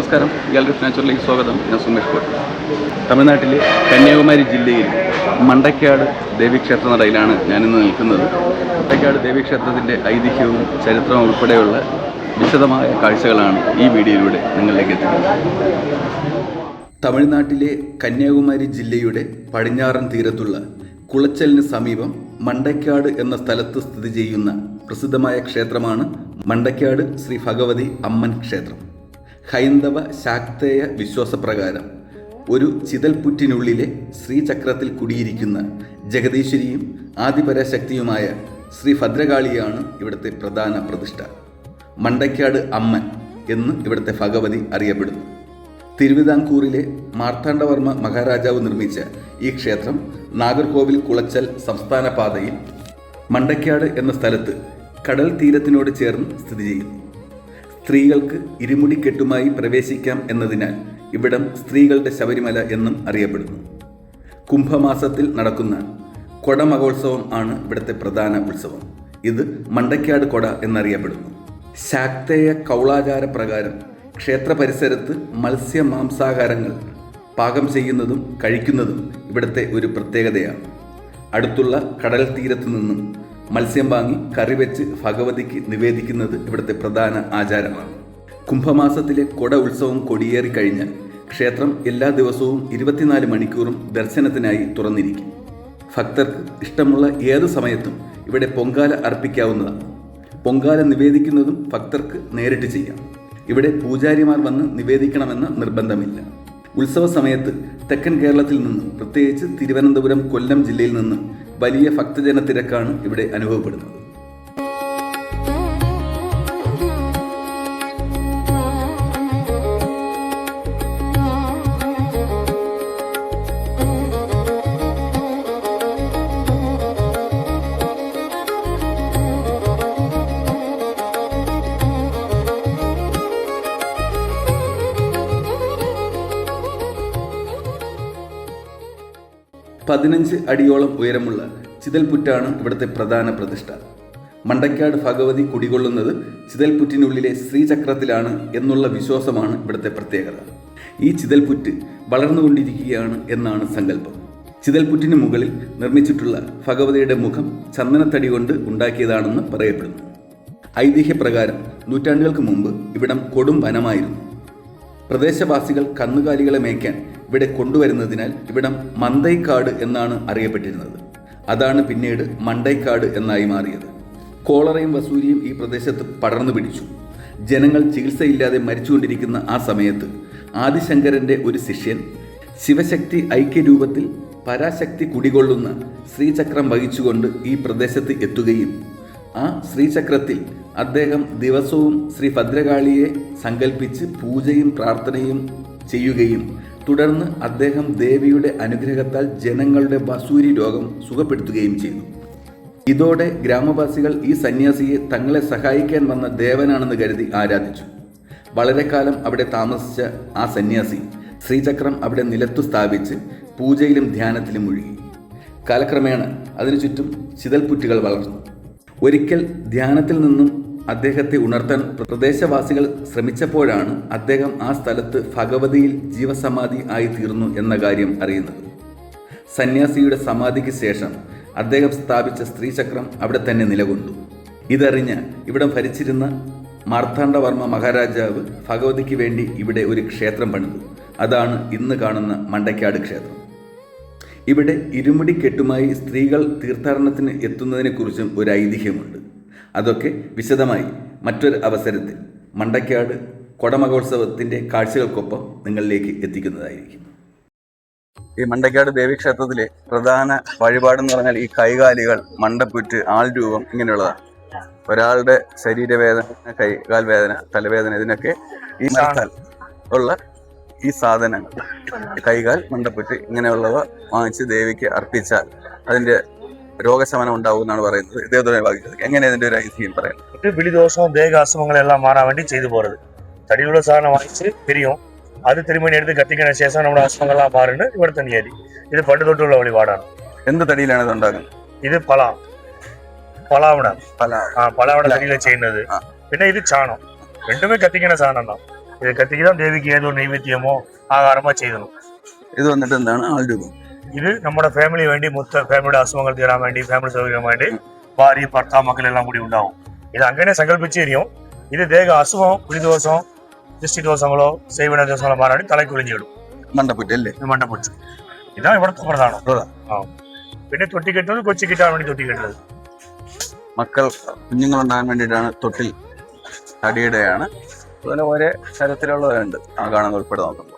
നമസ്കാരം, ഗാലറി നാച്ചുറലിലേക്ക് സ്വാഗതം. ഞാൻ സുമേഷ് കോട്ട. തമിഴ്നാട്ടിലെ കന്യാകുമാരി ജില്ലയിൽ മണ്ടയ്ക്കാട് ദേവീക്ഷേത്ര നടയിലാണ് ഞാനിന്ന് നിൽക്കുന്നത്. മണ്ടയ്ക്കാട് ദേവീക്ഷേത്രത്തിൻ്റെ ഐതിഹ്യവും ചരിത്രവും ഉൾപ്പെടെയുള്ള വിശദമായ കാഴ്ചകളാണ് ഈ വീഡിയോയിലൂടെ നിങ്ങളിലേക്ക് എത്തുന്നത്. തമിഴ്നാട്ടിലെ കന്യാകുമാരി ജില്ലയുടെ പടിഞ്ഞാറൻ തീരത്തുള്ള കുളച്ചലിന് സമീപം മണ്ടയ്ക്കാട് എന്ന സ്ഥലത്ത് സ്ഥിതി ചെയ്യുന്ന പ്രസിദ്ധമായ ക്ഷേത്രമാണ് മണ്ടയ്ക്കാട് ശ്രീ ഭഗവതി അമ്മൻ ക്ഷേത്രം. ഹൈന്ദവ ശാക്തേയ വിശ്വാസപ്രകാരം ഒരു ചിതൽപുറ്റിനുള്ളിലെ ശ്രീചക്രത്തിൽ കുടിയിരിക്കുന്ന ജഗദീശ്വരിയും ആദിപരാശക്തിയുമായ ശ്രീ ഭദ്രകാളിയാണ് ഇവിടുത്തെ പ്രധാന പ്രതിഷ്ഠ. മണ്ടയ്ക്കാട് അമ്മൻ എന്ന് ഇവിടുത്തെ ഭഗവതി അറിയപ്പെടുന്നു. തിരുവിതാംകൂറിലെ മാർത്താണ്ഡവർമ്മ മഹാരാജാവ് നിർമ്മിച്ച ഈ ക്ഷേത്രം നാഗർകോവിൽ കുളച്ചൽ സംസ്ഥാന പാതയിൽ മണ്ടയ്ക്കാട് എന്ന സ്ഥലത്ത് കടൽ തീരത്തിനോട് ചേർന്ന് സ്ഥിതി ചെയ്യുന്നു. സ്ത്രീകൾക്ക് ഇരുമുടിക്കെട്ടുമായി പ്രവേശിക്കാം എന്നതിനാൽ ഇവിടം സ്ത്രീകളുടെ ശബരിമല എന്നും അറിയപ്പെടുന്നു. കുംഭമാസത്തിൽ നടക്കുന്ന കൊടമഹോത്സവം ആണ് ഇവിടുത്തെ പ്രധാന ഉത്സവം. ഇത് മണ്ടയ്ക്കാട് കൊട എന്നറിയപ്പെടുന്നു. ശാക്തേയ കൗളാചാര പ്രകാരം ക്ഷേത്ര പരിസരത്ത് മത്സ്യമാംസാഹാരങ്ങൾ പാകം ചെയ്യുന്നതും കഴിക്കുന്നതും ഇവിടുത്തെ ഒരു പ്രത്യേകതയാണ്. അടുത്തുള്ള കടൽ തീരത്തു നിന്നും മത്സ്യം വാങ്ങി കറി വെച്ച് ഭഗവതിക്ക് നിവേദിക്കുന്നത് ഇവിടുത്തെ പ്രധാന ആചാരമാണ്. കുംഭമാസത്തിലെ കൊട ഉത്സവം കൊടിയേറി കഴിഞ്ഞാൽ ക്ഷേത്രം എല്ലാ ദിവസവും 24 മണിക്കൂറും ദർശനത്തിനായി തുറന്നിരിക്കും. ഭക്തർക്ക് ഇഷ്ടമുള്ള ഏതു സമയത്തും ഇവിടെ പൊങ്കാല അർപ്പിക്കാവുന്നതാണ്. പൊങ്കാല നിവേദിക്കുന്നതും ഭക്തർക്ക് നേരിട്ട് ചെയ്യാം. ഇവിടെ പൂജാരിമാർ വന്ന് നിവേദിക്കണമെന്ന നിർബന്ധമില്ല. ഉത്സവ സമയത്ത് തെക്കൻ കേരളത്തിൽ നിന്നും, പ്രത്യേകിച്ച് തിരുവനന്തപുരം, കൊല്ലം ജില്ലയിൽ നിന്നും വലിയ ഭക്തജന തിരക്കാണ് ഇവിടെ അനുഭവപ്പെടുന്നത്. പതിനഞ്ച് അടിയോളം ഉയരമുള്ള ചിതൽപുറ്റാണ് ഇവിടുത്തെ പ്രധാന പ്രതിഷ്ഠ. മണ്ടയ്ക്കാട് ഭഗവതി കുടികൊള്ളുന്നത് ചിതൽപുറ്റിനുള്ളിലെ ശ്രീചക്രത്തിലാണ് എന്നുള്ള വിശ്വാസമാണ് ഇവിടുത്തെ പ്രത്യേകത. ഈ ചിതൽപുറ്റ് വളർന്നുകൊണ്ടിരിക്കുകയാണ് എന്നാണ് സങ്കല്പം. ചിതൽപുറ്റിന് മുകളിൽ നിർമ്മിച്ചിട്ടുള്ള ഭഗവതിയുടെ മുഖം ചന്ദനത്തടി കൊണ്ട് ഉണ്ടാക്കിയതാണെന്ന് പറയപ്പെടുന്നു. ഐതിഹ്യപ്രകാരം നൂറ്റാണ്ടുകൾക്ക് മുമ്പ് ഇവിടം കൊടും വനമായിരുന്നു. പ്രദേശവാസികൾ കന്നുകാലികളെ മേയ്ക്കാൻ ഇവിടെ കൊണ്ടുവരുന്നതിനാൽ ഇവിടം മന്തൈക്കാട് എന്നാണ് അറിയപ്പെട്ടിരുന്നത്. അതാണ് പിന്നീട് മണ്ടൈക്കാട് എന്നായി മാറിയത്. കോളറയും വസൂരിയും ഈ പ്രദേശത്ത് പടർന്നു പിടിച്ചു. ജനങ്ങൾ ചികിത്സയില്ലാതെ മരിച്ചുകൊണ്ടിരിക്കുന്ന ആ സമയത്ത് ആദിശങ്കരൻ്റെ ഒരു ശിഷ്യൻ ശിവശക്തി ഐക്യരൂപത്തിൽ പരാശക്തി കുടികൊള്ളുന്ന ശ്രീചക്രം വഹിച്ചുകൊണ്ട് ഈ പ്രദേശത്ത് എത്തുകയും ആ ശ്രീചക്രത്തിൽ അദ്ദേഹം ദിവസവും ശ്രീ ഭദ്രകാളിയെ സങ്കല്പിച്ച് പൂജയും പ്രാർത്ഥനയും ചെയ്യുകയും തുടർന്ന് അദ്ദേഹം ദേവിയുടെ അനുഗ്രഹത്താൽ ജനങ്ങളുടെ വസൂരി രോഗം സുഖപ്പെടുത്തുകയും ചെയ്തു. ഇതോടെ ഗ്രാമവാസികൾ ഈ സന്യാസിയെ തങ്ങളെ സഹായിക്കാൻ വന്ന ദേവനാണെന്ന് കരുതി ആരാധിച്ചു. വളരെ കാലം അവിടെ താമസിച്ച ആ സന്യാസി ശ്രീചക്രം അവിടെ നിലത്തു സ്ഥാപിച്ച് പൂജയിലും ധ്യാനത്തിലും മുഴുകി. കാലക്രമേണ അതിനു ചുറ്റും ചിതൽപുറ്റുകൾ വളർന്നു. ഒരിക്കൽ ധ്യാനത്തിൽ നിന്നും അദ്ദേഹത്തെ ഉണർത്താൻ പ്രദേശവാസികൾ ശ്രമിച്ചപ്പോഴാണ് അദ്ദേഹം ആ സ്ഥലത്ത് ഭഗവതിയിൽ ജീവസമാധി ആയി തീർന്നു എന്ന കാര്യം അറിയുന്നത്. സന്യാസിയുടെ സമാധിക്ക് ശേഷം അദ്ദേഹം സ്ഥാപിച്ച സ്ത്രീചക്രം അവിടെ തന്നെ നിലകൊണ്ടു. ഇതറിഞ്ഞ് ഇവിടം ഭരിച്ചിരുന്ന മാർത്താണ്ഡവർമ്മ മഹാരാജാവ് ഭഗവതിക്ക് വേണ്ടി ഇവിടെ ഒരു ക്ഷേത്രം പണിതു. അതാണ് ഇന്ന് കാണുന്ന മണ്ടയ്ക്കാട് ക്ഷേത്രം. ഇവിടെ ഇരുമുടിക്കെട്ടുമായി സ്ത്രീകൾ തീർത്ഥാടനത്തിന് എത്തുന്നതിനെക്കുറിച്ചും ഒരു ഐതിഹ്യമുണ്ട്. അതൊക്കെ വിശദമായി മറ്റൊരു അവസരത്തിൽ മണ്ടയ്ക്കാട് കൊടമഹോത്സവത്തിൻ്റെ കാഴ്ചകൾക്കൊപ്പം നിങ്ങളിലേക്ക് എത്തിക്കുന്നതായിരിക്കും. ഈ മണ്ടയ്ക്കാട് ദേവീക്ഷേത്രത്തിലെ പ്രധാന വഴിപാടെന്ന് പറഞ്ഞാൽ ഈ കൈകാലികൾ, മണ്ടപ്പുറ്റ്, ആൾരൂപം ഇങ്ങനെയുള്ളതാണ്. ഒരാളുടെ ശരീരവേദന, കൈകാൽ വേദന, തലവേദന, ഇതിനൊക്കെ ഈ മരത്താൽ ഉള്ള ഈ സാധനങ്ങൾ, കൈകാൽ, മണ്ടപ്പുറ്റ് ഇങ്ങനെയുള്ളവ വാങ്ങിച്ച് ദേവിക്ക് അർപ്പിച്ചാൽ അതിൻ്റെ രോഗശമനം ഉണ്ടാവും എന്നാണ് പറയുന്നത്. ഇതേതുമായി ബാധിച്ചത് എങ്ങനെ ഇതിന്റെ ഒരു ഐതിഹ്യം പറയാം? விழிதோஷம் தேக அசுவங்கள் எல்லாம் மாற வேண்டி செய்து போறது. தடியுள்ள சாதனம் வாங்கிச்சு தெரியும், அது திருமணி எடுத்து கத்திக்கின சேஷம் നമ്മുടെ അസുഖങ്ങളെല്ലാം മാറുന്നു. ഇവിടെ തന്നെയായി ഇത് പണ്ട് തൊട്ടുള്ള വഴിപാടാണ്. എന്ത് തടിയിലാണ് ഇത് ഉണ്ടാകുന്നത്? ഇത് പലാവട തടിയില ചെയ്യുന്നത്. പിന്നെ ഇത് ചാണം. രണ്ടുമേ കത്തിക്കുന്ന സാധനം தான். ഇത് കത്തിക്കാൻ ദേവിക്ക് ഏതോ നൈവേദ്യമോ ആഹാരമോ ചെയ്തു. ഇത് വന്നിട്ട് എന്താണ് ആൾരൂപം? ഇത് നമ്മുടെ ഫാമിലി വേണ്ടി ഫാമിലിയുടെ അസുഖങ്ങൾ തീരാൻ വേണ്ടി, ഫാമിലി സൗകര്യം വേണ്ടി ഭാര്യ ഭർത്താവ് മക്കളെല്ലാം കൂടി ഉണ്ടാവും. ഇത് അങ്ങനെ സങ്കല്പിച്ച് തരും. ഇത് ദേഹ അസുഖം ഒരു ദിവസം ദൃഷ്ടി ദിവസങ്ങളോ സേവന ദിവസങ്ങളോ മാറാടി തലയ്ക്ക് ഒളിഞ്ഞിടും. മണ്ടപ്പുറ്റ് അല്ലേ? മണ്ടപ്പൊച്ച്. ഇതാണ് ഇവിടുത്തെ പ്രധാനം. പിന്നെ തൊട്ടി കെട്ടുന്നത് കൊച്ചി കിട്ടാൻ വേണ്ടി തൊട്ടി കെട്ടുന്നത്. മക്കൾ കുഞ്ഞുങ്ങളുണ്ടാകാൻ വേണ്ടിയിട്ടാണ് തൊട്ടിൽ തടിയുടെയാണ്. അതുപോലെ ഒരേ തരത്തിലുള്ളവരുണ്ട് ആ കാണാൻ ഉൾപ്പെടെ നോക്കുമ്പോൾ.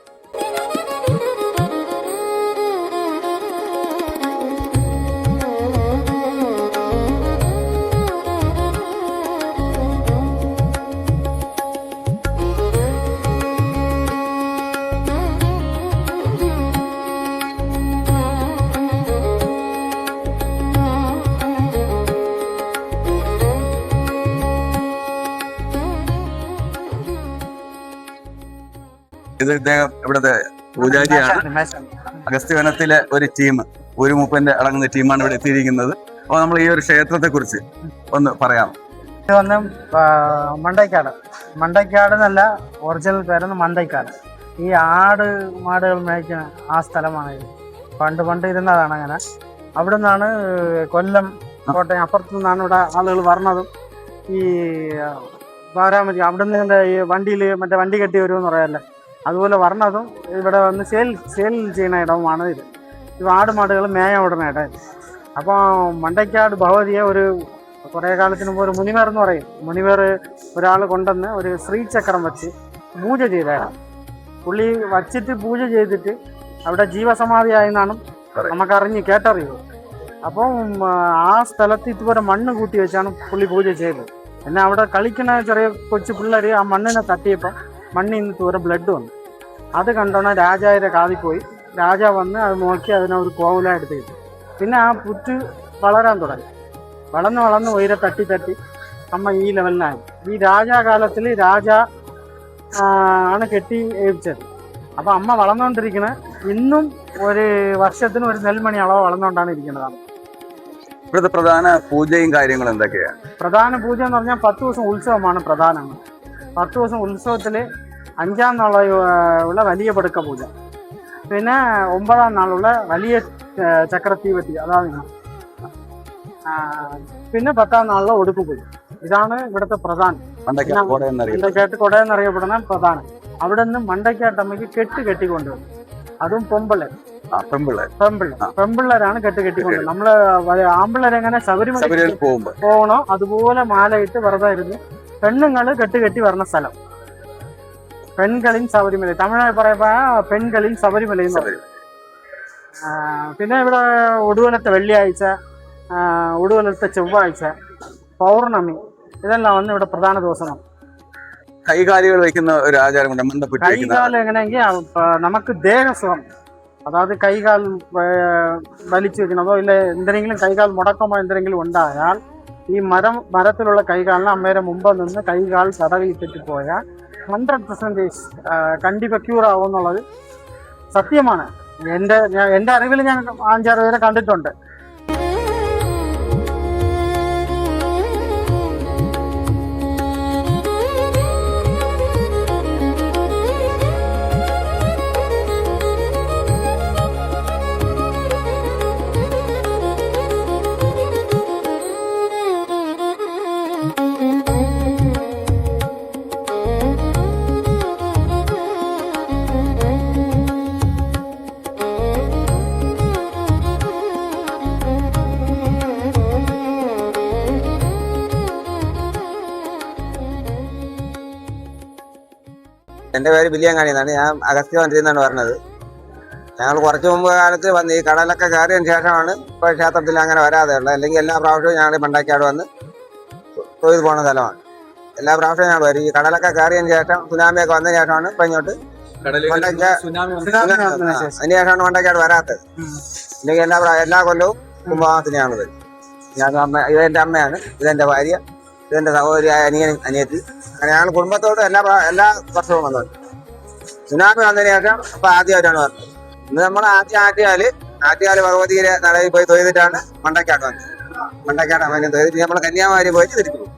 ഇത് ഇദ്ദേഹം ഇവിടുത്തെ പൂജാരിയാണ്. അഗസ്ത്യവനത്തിലെ ഒരു ടീം, ഒരു മൂപ്പന്റെ അടങ്ങുന്ന ടീമാണ് ഇവിടെ എത്തിയിരിക്കുന്നത്. അപ്പോൾ നമ്മൾ ഈ ഒരു ക്ഷേത്രത്തെ കുറിച്ച് ഒന്ന് പറയാം. ഇത് വന്ന് മണ്ടയ്ക്കാട് എന്നല്ല, ഒറിജിനൽ പേരൊന്ന് മണ്ടയ്ക്കാട്. ഈ ആട് മാടുകൾ മേയ്ക്കുന്ന ആ സ്ഥലമാണ് ഇത്. പണ്ട് ഇരുന്നതാണ് അങ്ങനെ. അവിടെ നിന്നാണ് കൊല്ലം, കോട്ടയം അപ്പുറത്തു നിന്നാണ് ഇവിടെ ആളുകൾ വരണതും. ഈ ബാരാമതി അവിടെ നിന്ന് ഈ വണ്ടിയിൽ മറ്റേ വണ്ടി കെട്ടി വരുമെന്ന് പറയാമല്ലേ, അതുപോലെ വരണതും ഇവിടെ വന്ന് സെയിൽ ചെയ്യുന്ന ഇടവുമാണ് ഇത്. ഈ ആടുമാടുകൾ മേയ വിടുന്ന ഇടം. അപ്പോൾ മണ്ടയ്ക്കാട് ഭഗവതിയെ കുറേ കാലത്തിന് മുമ്പ് ഒരു മുനിവേർ എന്ന് പറയും. മുനിവേർ ഒരാൾ കൊണ്ടുവന്ന് ഒരു ശ്രീചക്രം വെച്ച് പൂജ ചെയ്തതാണ്. പുള്ളി വച്ചിട്ട് പൂജ ചെയ്തിട്ട് അവിടെ ജീവസമാധിയായെന്നാണ് നമുക്കറിഞ്ഞ് അപ്പം ആ സ്ഥലത്ത് ഇതുപോലെ മണ്ണ് കൂട്ടി വെച്ചാണ് പുള്ളി പൂജ ചെയ്തത്. പിന്നെ അവിടെ കളിക്കുന്ന ചെറിയ കൊച്ചു പിള്ളേർ ആ മണ്ണിനെ തട്ടിയപ്പോൾ മണ്ണിൽ നിന്ന് ദൂരെ ബ്ലഡ് വന്നു. അത് കണ്ടോണം രാജാവിൻ്റെ കാതിൽ പോയി. രാജാവ് വന്ന് അത് നോക്കി അതിനെ ഒരു കോവില എടുത്ത് കിട്ടി. പിന്നെ ആ പുറ്റ് വളരാൻ തുടങ്ങി. വളർന്ന് ഉയരെ തട്ടി അമ്മ ഈ ലെവലിനായി. ഈ രാജാകാലത്തിൽ ആണ് കെട്ടി ഏൽപ്പിച്ചത്. അപ്പം അമ്മ വളർന്നുകൊണ്ടിരിക്കുന്നത് ഇന്നും ഒരു വർഷത്തിന് ഒരു നെൽമണി അളവ് വളർന്നുകൊണ്ടാണ് ഇരിക്കുന്നതാണ്. ഇവിടുത്തെ പ്രധാന പൂജയും കാര്യങ്ങളും എന്തൊക്കെയാണ്? പ്രധാന പൂജ എന്ന് പറഞ്ഞാൽ 10 ദിവസം ഉത്സവമാണ് പ്രധാനം. 10 ദിവസം ഉത്സവത്തിൽ 5-ാം നാളുള്ള വലിയ പടുക്ക പൂജ, പിന്നെ 9-ാം നാളുള്ള വലിയ ചക്രത്തീവത്തി, അതാണ്. പിന്നെ 10-ാം നാളിലെ ഒടുക്ക് പൂജ. ഇതാണ് ഇവിടുത്തെ പ്രധാനം. മണ്ടയ്ക്കാട്ട് കൊട എന്നറിയപ്പെടുന്ന പ്രധാനം. അവിടെ നിന്ന് മണ്ടയ്ക്കാട്ടമ്മയ്ക്ക് കെട്ടിക്കൊണ്ടുവരും. അതും പെമ്പിള്ളേരാണ് കെട്ടിക്കൊണ്ടുവരും. നമ്മള് ആമ്പിള്ളേരെങ്ങനെ ശബരിമല പോകണോ അതുപോലെ മാലയിട്ട് വെറുതെ ഇരുന്ന് പെണ്ണുങ്ങള് കെട്ടി വരുന്ന സ്ഥലം പെൺകളിൻ ശബരിമല. തമിഴായി പറയുമ്പോ പെൺകളിൻ ശബരിമല എന്ന് പറയും. പിന്നെ ഇവിടെ ഒടുവലത്തെ വെള്ളിയാഴ്ച, ഒടുവലത്തെ ചൊവ്വാഴ്ച, പൗർണമി, ഇതെല്ലാം വന്ന് ഇവിടെ പ്രധാന ദിവസമാണ്. കൈകാലുകൾ വയ്ക്കുന്ന ഒരു ആചാരമുണ്ട്. കൈകാലം എങ്ങനെയെങ്കിൽ നമുക്ക് ദേഹസുഖം, അതായത് കൈകാൽ വലിച്ചു വെക്കണതോ ഇല്ല എന്തെങ്കിലും കൈകാൽ മുടക്കമോ എന്തെങ്കിലും ഉണ്ടായാൽ ഈ മരത്തിലുള്ള കൈകാലിന് അമ്മയുടെ മുമ്പ് നിന്ന് കൈകാൽ തടവിട്ടിട്ട് പോയാൽ 100% കണ്ടിപ്പ ക്യൂർ ആവും എന്നുള്ളത് സത്യമാണ്. എൻ്റെ അറിവിൽ ഞാൻ 5-6 പേരെ കണ്ടിട്ടുണ്ട്. എൻ്റെ പേര് ബില്ലിയങ്ങാടി എന്നാണ്. ഞാൻ അഗസ്ത്യവനത്തിൽ നിന്നാണ് പറഞ്ഞത്. ഞങ്ങൾ കുറച്ച് മുമ്പ് കാലത്ത് വന്ന് ഈ കടലൊക്കെ കയറിയതിന് ശേഷമാണ് ഇപ്പോൾ ക്ഷേത്രത്തിൽ അങ്ങനെ വരാതെ ഉള്ളത്. അല്ലെങ്കിൽ എല്ലാ പ്രാവശ്യവും ഞങ്ങൾ മണ്ടയ്ക്കാട് വന്ന് തൊഴുത് പോകുന്ന സ്ഥലമാണ്. എല്ലാ പ്രാവശ്യവും ഞങ്ങൾ വരും. ഈ കടലൊക്കെ കയറിയതിന് ശേഷം സുനാമിയൊക്കെ വന്നതിന് ശേഷമാണ് ഇപ്പം ഇങ്ങോട്ട് അതിന് ശേഷമാണ് മണ്ടയ്ക്കാട് വരാത്തത്. അല്ലെങ്കിൽ എല്ലാ കൊല്ലവും കുംഭമാസത്തിനാണ് വരും. ഇതെൻ്റെ അമ്മയാണ്, ഇതെൻ്റെ ഭാര്യ, ഇതെൻ്റെ സഹോദരിയായ അനിയത്തി. അങ്ങനെ ഞങ്ങൾ കുടുംബത്തോട് എല്ലാ വർഷവും വന്നത്. സുനാമി വന്നതിന് ശേഷം ഇപ്പൊ ആദ്യമായിട്ടാണ് വന്നത്. ഇന്ന് നമ്മൾ ആറ്റുകാല് ഭഗവതിയുടെ നടയിൽ പോയി തൊഴുതിട്ടാണ് മണ്ടയ്ക്കാട് വന്നത്. മണ്ടയ്ക്കാട് അമ്മനെ തൊഴുതിട്ട് നമ്മൾ കന്യാകുമാരി പോയിട്ട് തിരിച്ചു പോകും.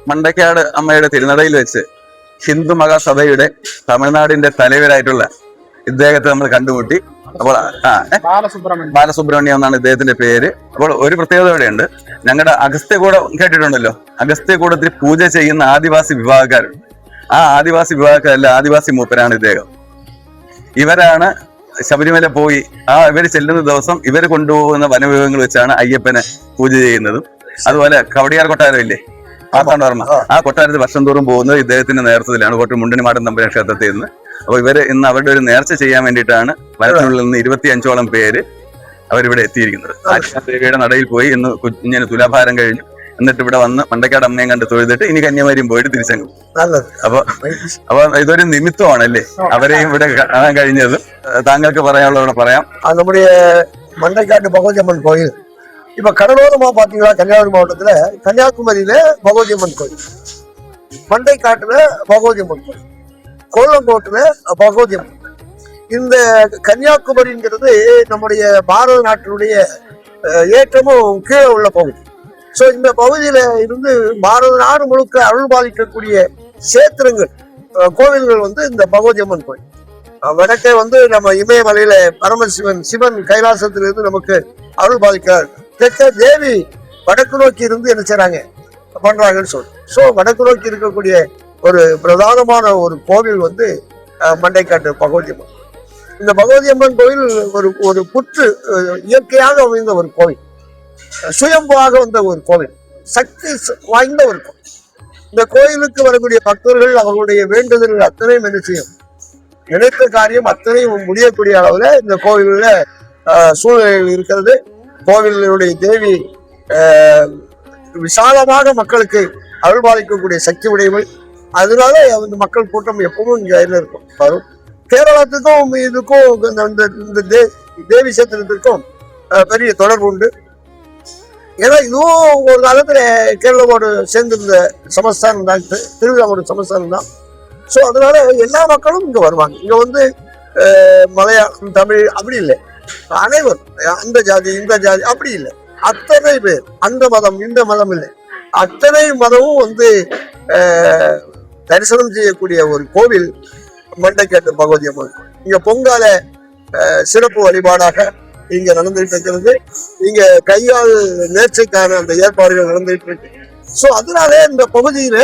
മണ്ടക്കാട് അമ്മയുടെ തിരുനടയിൽ വെച്ച് ഹിന്ദു മഹാസഭയുടെ തമിഴ്നാടിന്റെ തലവരായിട്ടുള്ള ഇദ്ദേഹത്തെ നമ്മൾ കണ്ടുമുട്ടി. അപ്പോൾ ബാലസുബ്രഹ്മണ്യം എന്നാണ് ഇദ്ദേഹത്തിന്റെ പേര്. അപ്പോൾ ഒരു പ്രത്യേകത ഇവിടെയുണ്ട്. ഞങ്ങളുടെ അഗസ്ത്യകൂടം കേട്ടിട്ടുണ്ടല്ലോ, അഗസ്ത്യകൂടത്തിൽ പൂജ ചെയ്യുന്ന ആദിവാസി വിഭാഗക്കാരുണ്ട്. ആ ആദിവാസി വിഭാഗക്കാരല്ല, ആദിവാസി മൂപ്പരാണ് ഇദ്ദേഹം. ഇവരാണ് ശബരിമല പോയി ഇവര് ചെല്ലുന്ന ദിവസം ഇവര് കൊണ്ടുപോകുന്ന വനവിഭവങ്ങൾ വെച്ചാണ് അയ്യപ്പനെ പൂജ ചെയ്യുന്നതും. അതുപോലെ കവടിയാർ കൊട്ടാരം ഇല്ലേ, പാത്താണ്ടോർമ്മ, ആ കൊട്ടാരത്തിൽ വർഷം തോറും പോകുന്നത് ഇദ്ദേഹത്തിന്റെ നേതൃത്വത്തിലാണ്. കോട്ടൂർ മുണ്ടണിമാടൻ തമ്പുരാൻ ക്ഷേത്രത്തിൽ നിന്ന്. അപ്പൊ ഇവര് ഇന്ന് അവരുടെ ഒരു നേർച്ച ചെയ്യാൻ വേണ്ടിയിട്ടാണ് വനത്തിനുള്ളിൽ നിന്ന് 25ഓളം പേര് അവരിവിടെ എത്തിയിരിക്കുന്നത്. ദേവിയുടെ നടയിൽ പോയി ഇന്ന് കുഞ്ഞിന് തുലാഭാരം കഴിഞ്ഞു. എന്നിട്ട് ഇവിടെ വന്ന് മണ്ടക്കാട് അമ്മയും കണ്ട് തൊഴുതിട്ട് ഇനി കന്യാകുമാരിയും പോയിട്ട് തിരിച്ചങ്ങും. അപ്പൊ ഇതൊരു നിമിത്തമാണല്ലേ അവരെയും ഇവിടെ കാണാൻ കഴിഞ്ഞത്. താങ്കൾക്ക് പറയാനുള്ളവിടെ പറയാം. நம்முடைய மண்டைக்காட்டு பகவதி அம்மன் கோயில் இப்ப கடலோரமா பாத்தீங்களா, கன்னியாகுமரி மாவட்டத்துல கன்னியாகுமரியில பகவதி அம்மன் கோயில், மண்டைக்காட்டுல பகவதி அம்மன் கோயில், கோலங்கோட்டுல பகவதி அம்மன். இந்த கன்னியாகுமரிங்கிறது நம்முடைய பாரத நாட்டினுடைய ஏற்றமும் கீழே உள்ள பகுதி. ஸோ இந்த பகுதியில இருந்து பாரத நாடு முழுக்க அருள் பாலிக்கக்கூடிய சேத்திரங்கள், கோவில்கள் வந்து இந்த பகவதி அம்மன் கோயில். வடக்கே வந்து நம்ம இமயமலையில பரமசிவன் சிவன் கைலாசத்திலிருந்து நமக்கு அருள் பாலிக்கிறார். தெற்க தேவி வடக்கு நோக்கி இருந்து என்ன செய்றாங்க பண்றாங்கன்னு சொல்லு. ஸோ வடக்கு நோக்கி இருக்கக்கூடிய ஒரு பிரதானமான ஒரு கோவில் வந்து மண்டைக்காட்டு பகவதி அம்மன். இந்த பகவதி அம்மன் கோயில் ஒரு புற்று இயற்கையாக அமைந்த ஒரு கோவில், சுயம்புவாக வந்த ஒரு கோவில், சக்தி வாய்ந்த ஒரு கோவில். இந்த கோயிலுக்கு வரக்கூடிய பக்தர்கள் அவர்களுடைய வேண்டுதல்கள் அத்தனையும் என்ன செய்யும், நினைத்த காரியம் அத்தனையும் முடியக்கூடிய அளவுல இந்த கோவில்ல சூழ்நிலைகள் இருக்கிறது. கோவிலுடைய தேவி விசாலமாக மக்களுக்கு அருள்பாலிக்கக்கூடிய சக்தி உடையவள். அதனால அந்த மக்கள் கூட்டம் எப்பவும் இங்க இருக்கும் வரும். கேரளத்துக்கும் இதுக்கும் இந்த தேவி சேத்திரத்திற்கும் பெரிய தொடர்பு உண்டு. ஏன்னா இதுவும் ஒரு காலத்துல கேரளாவோடு சேர்ந்திருந்த சமஸ்தானம் தான், திருவிழாவோட சமஸ்தானம் தான். ஸோ அதனால எல்லா மக்களும் இங்க வருவாங்க. இங்க வந்து மலையாளம், தமிழ் அப்படி இல்லை, அனைவரும் அந்த ஜாதி இந்த ஜாதி அப்படி இல்லை, அத்தனை பேர், அந்த மதம் இந்த மதம் இல்லை, அத்தனை மதமும் வந்து தரிசனம் செய்யக்கூடிய ஒரு கோவில் மண்டைக்காட்டு பகவதி அம்மன். இங்க பொங்கால சிறப்பு வழிபாடாக இங்க நடந்துட்டு இருக்கிறது. இங்க கையால் நேர்ச்சைக்கான அந்த ஏற்பாடுகள் நடந்துட்டு இருக்கு. ஸோ அதனாலே இந்த பகுதியில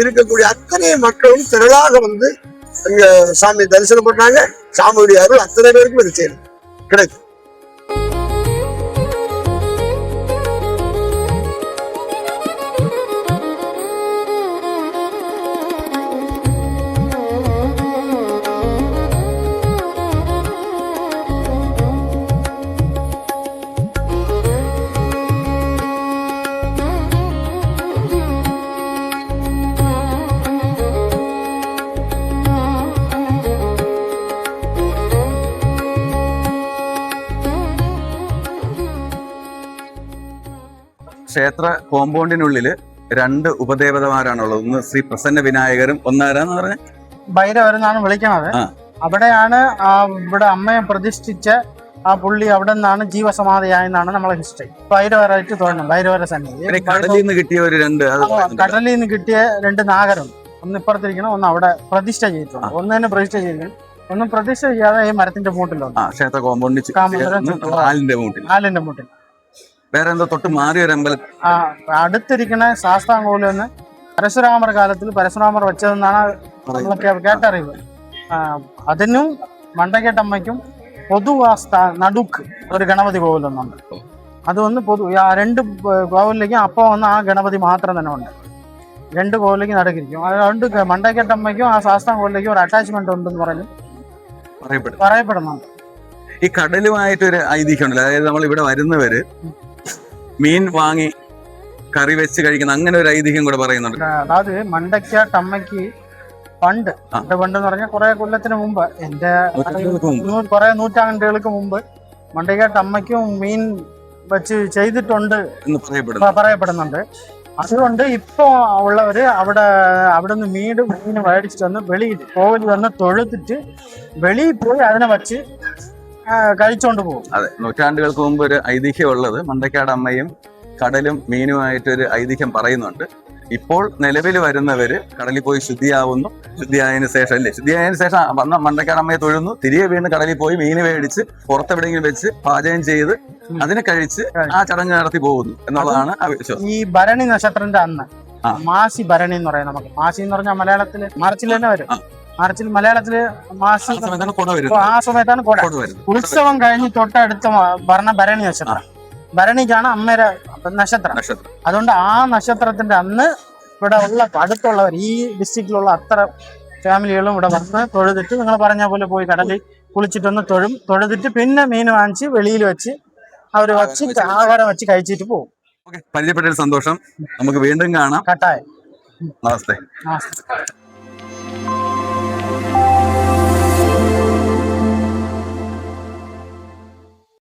இருக்கக்கூடிய அத்தனை மக்களும் திரளாக வந்து இங்க சாமி தரிசனம் பண்ணாங்க. சாமியுடைய அருள் அத்தனை பேருக்கும் இது செய்யணும் கிடைக்கும். ക്ഷേത്ര കോമ്പൗണ്ടിനുള്ളില് 2 ഉപദേവതമാരാണുള്ളത്. ഒന്ന് ശ്രീ പ്രസന്ന വിനായകരും, ഒന്നാരാന്ന് പറഞ്ഞ ഭൈരവരെന്നാണ് വിളിക്കണത്. അവിടെയാണ് ഇവിടെ അമ്മയെ പ്രതിഷ്ഠിച്ച ആ പുള്ളി അവിടെ നിന്നാണ് ജീവസമാധിയായെന്നാണ് നമ്മളെ ഹിസ്റ്ററി. ഭൈരവരായിട്ട് തോന്നുന്നു, ഭൈരവര സന്നിധി. കടലിൽ നിന്ന് കിട്ടിയ ഒരു 2 കടലിൽ നിന്ന് കിട്ടിയ 2 നാഗരുണ്ട്. ഒന്ന് ഇപ്പുറത്തിരിക്കണം, ഒന്ന് അവിടെ പ്രതിഷ്ഠ ചെയ്തിട്ടുണ്ട്. ഒന്ന് തന്നെ പ്രതിഷ്ഠ ചെയ്തിരിക്കണം, ഒന്നും പ്രതിഷ്ഠ ചെയ്യാതെ ഈ മരത്തിന്റെ മൂട്ടിലുണ്ട്. ക്ഷേത്ര കോമ്പൗണ്ടിൽ ആലിന്റെ മൂട്ടിൽ. വേറെ എന്തോ തൊട്ട് മാറിയ ഒരു അമ്പലം അടുത്തിരിക്കുന്ന ശാസ്താംകോലെന്ന് പരശുരാമർ കാലത്തിൽ പരശുരാമർ വെച്ചതെന്നാണ് നമ്മളൊക്കെ കേട്ടറിവ്. അതിനും മണ്ടക്കേട്ടമ്മയ്ക്കും പൊതുവാ നടുക്ക് ഒരു ഗണപതി കോവിലൊന്നുണ്ട്. അത് വന്ന് ആ 2 കോവിലേക്കും അപ്പം വന്ന് ആ ഗണപതി മാത്രം തന്നെ ഉണ്ട്. 2 കോവിലേക്ക് നടുക്കിരിക്കും. അതുകൊണ്ട് മണ്ടക്കേട്ടമ്മയ്ക്കും ആ ശാസ്താംകോലിലേക്കും ഒരു അറ്റാച്ച്മെന്റ് ഉണ്ടെന്ന് പറഞ്ഞ് പറയപ്പെടുന്നുണ്ട്. ഈ കടലുമായിട്ടൊരു ഐതിഹ്യം ഉണ്ടല്ലോ, അതായത് നമ്മൾ ഇവിടെ വരുന്നവര് മീൻ വാങ്ങി കറി വെച്ച് കഴിക്കുന്ന അങ്ങനെ ഒരു ഐതിഹ്യം കൂടെ പറയുന്നുണ്ട്. അതായത് മണ്ടക്കാട്ടമ്മയ്ക്ക് പണ്ടെന്ന് പറഞ്ഞാൽ കുറെ കൊല്ലത്തിന് മുമ്പ്, എന്റെ കുറെ നൂറ്റാണ്ടുകൾക്ക് മുമ്പ് മണ്ടക്കാട്ടമ്മയ്ക്കും മീൻ വെച്ച് ചെയ്തിട്ടുണ്ട് എന്ന് പറയപ്പെടുന്നുണ്ട്. അതുകൊണ്ട് ഇപ്പൊ ഉള്ളവര് അവിടുന്ന് മീൻ മേടിച്ചിട്ട് വന്ന് വെളിയിൽ കോവിൽ വന്ന് തൊഴുത്തിട്ട് വെളിയിൽ പോയി അതിനെ വച്ച് കഴിച്ചോണ്ട് പോകും. അതെ, നൂറ്റാണ്ടുകൾക്ക് മുമ്പ് ഒരു ഐതിഹ്യം ഉള്ളത് മണ്ടക്കാട് അമ്മയും കടലും മീനുമായിട്ടൊരു ഐതിഹ്യം പറയുന്നുണ്ട്. ഇപ്പോൾ നിലവിൽ വരുന്നവര് കടലിൽ പോയി ശുദ്ധിയാവുന്നു, ശുദ്ധിയായതിനു ശേഷം അല്ലേ, ശുദ്ധിയായതിനു ശേഷം വന്ന മണ്ടക്കാടമ്മയെ തൊഴുന്നു, തിരികെ വീണ്ടും കടലിൽ പോയി മീൻ മേടിച്ച് പുറത്തെവിടെയെങ്കിലും വെച്ച് പാചകം ചെയ്ത് അതിനെ കഴിച്ച് ആ ചടങ്ങ് നടത്തി പോകുന്നു എന്നുള്ളതാണ് ആ വിശ്വാസം. ഈ ഭരണി നക്ഷത്രത്തിന്റെ അന്ന് ആ. മാസി ഭരണി എന്ന് പറയാം. നമുക്ക് മാസി എന്ന് പറഞ്ഞാൽ മലയാളത്തില് മാർച്ചിൽ തന്നെ വരും. മാർച്ചിൽ മലയാളത്തില് മാസി ആ സമയത്താണ് കുട വരുന്നത്. ആ സമയത്താണ് കൊട. കുട വരുന്നത്. ഉത്സവം കഴിഞ്ഞ് തൊട്ടടുത്ത പറഞ്ഞ ഭരണി നക്ഷത്രം. ഭരണിക്കാണ് അമ്മയുടെ നക്ഷത്രം. നക്ഷത്രം. അതുകൊണ്ട് ആ നക്ഷത്രത്തിന്റെ അന്ന് ഇവിടെ ഉള്ള അടുത്തുള്ളവർ ഈ ഡിസ്ട്രിക്റ്റിലുള്ള അത്ര ഫാമിലികളും ഇവിടെ വന്ന് തൊഴുതിട്ട് നിങ്ങൾ പറഞ്ഞ പോലെ പോയി കടലിൽ കുളിച്ചിട്ടൊന്ന് തൊഴുതിട്ട് പിന്നെ മീൻ വാങ്ങിച്ച് വെളിയിൽ വെച്ച് അവർ വെച്ച് ആഹാരം വെച്ച് കഴിച്ചിട്ട് പോകും. ഓക്കെ, പരിചയപ്പെട്ടതിൽ സന്തോഷം. നമുക്ക് വീണ്ടും കാണാം. കട്ടായം. നമസ്തേ. നമസ്തേ.